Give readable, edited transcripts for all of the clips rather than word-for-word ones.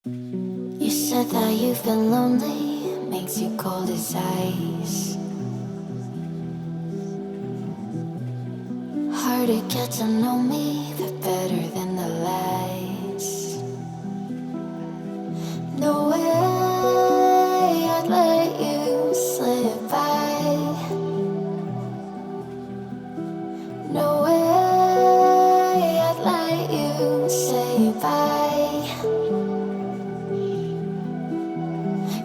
You said that you've been lonely, makes you cold as ice. Hard to get to know me, but better than the lies. No way I'd let you slip by. No way I'd let you say bye.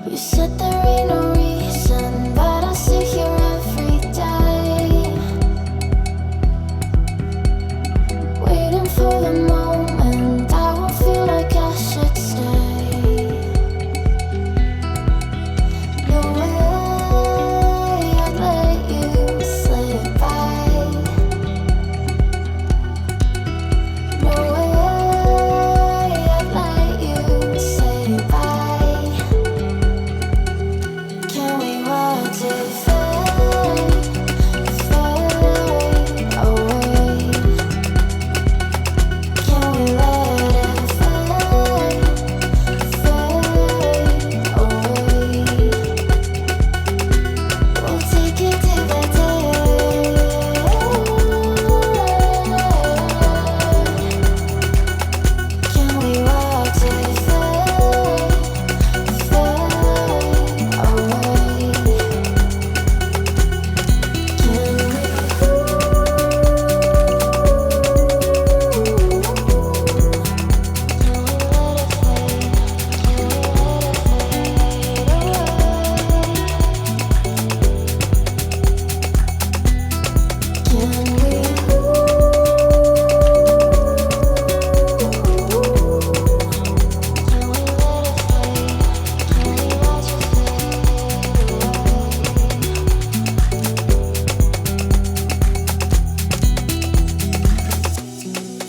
You said there ain't no reason, but I sit here every day, waiting for the moment I won't feel like I should stay. No way I'd let you slip by. No way I'd let you say bye. Can we watch it fade, fade away? Can we let it fade, fade away? We'll take it to that day. Can we watch it fade, fade away?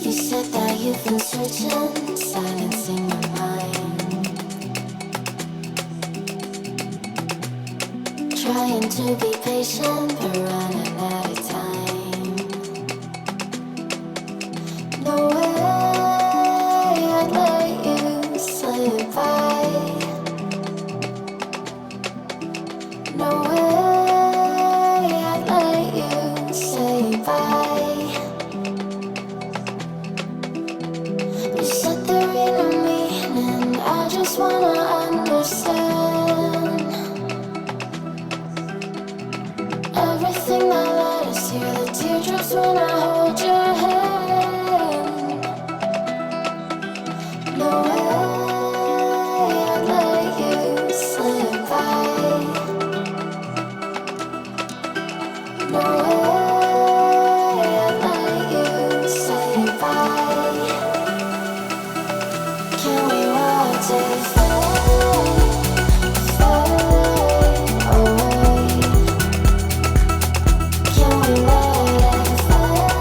You said that you've been searching, silencing your mind, trying to be patient, but running out of time. No way I'd let you slip by. No way I'd let you say bye. You said there ain't no meaning, I just wanna understand everything that led us here, the teardrops when I hold your hand. No way I'd let you slip by. No way I'd let you say bye. Can we watch it fade, fade away? Can we let it fade?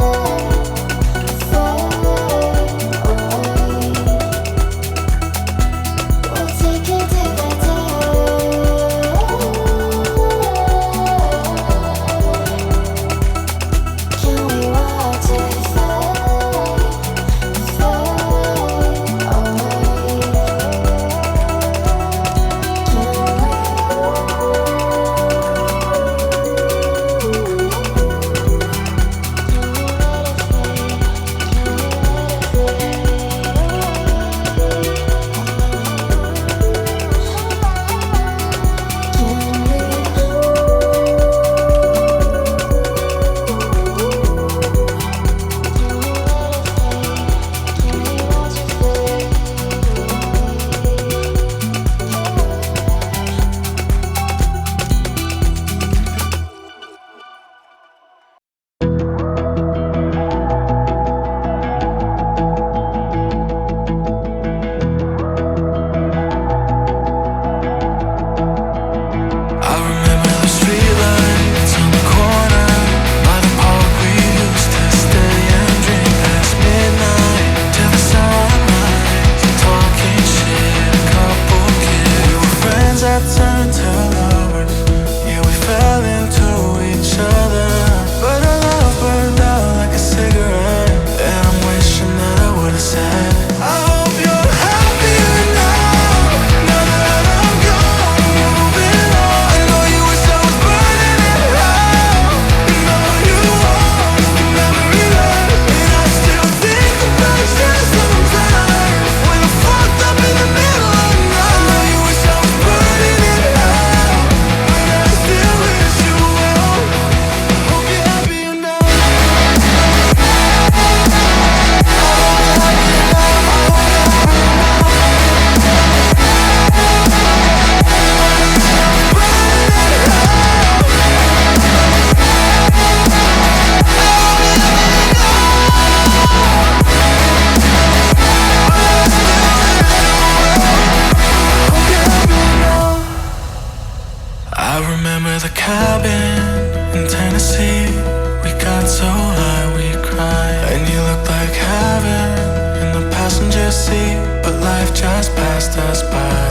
see, but life just passed us by.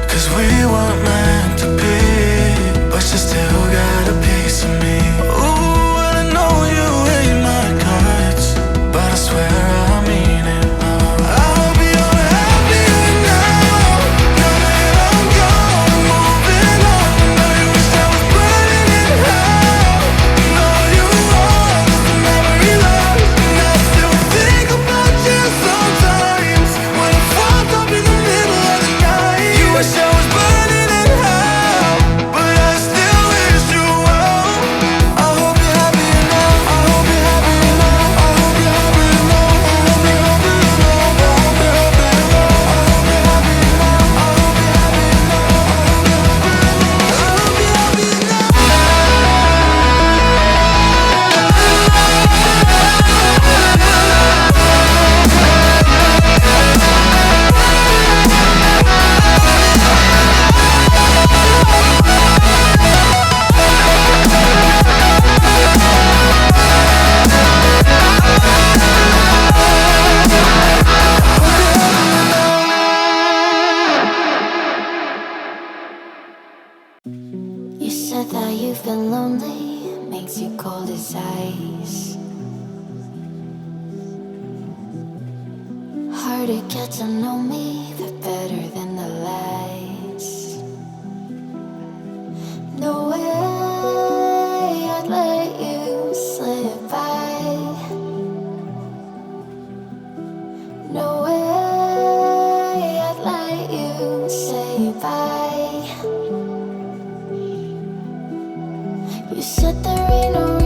'Cause we weren't meant to be, but you still got a piece of me. Ooh, and I know you ain't my guts, but I swear I mean it. I hope you're happier now, now that I'm gone, moving on. Know you wish I was burning in hell, know you are just a memory lost. And I still think about you sometimes, when I'm fucked up in the middle of the night. You wish I was burning in hell, but I still wish you well. I hope you're happier now, I hope you're happier now, I hope you're happier now, I hope you're happier now, I hope you're happier now, I hope you're happier now, I hope you're happier now, I hope you're happier now, I hope you're You said that you've been lonely, makes you cold as ice. Hard to get to know me, but better than the lies. No way I'd let you slip by. No way I'd let you say bye. You said there ain't no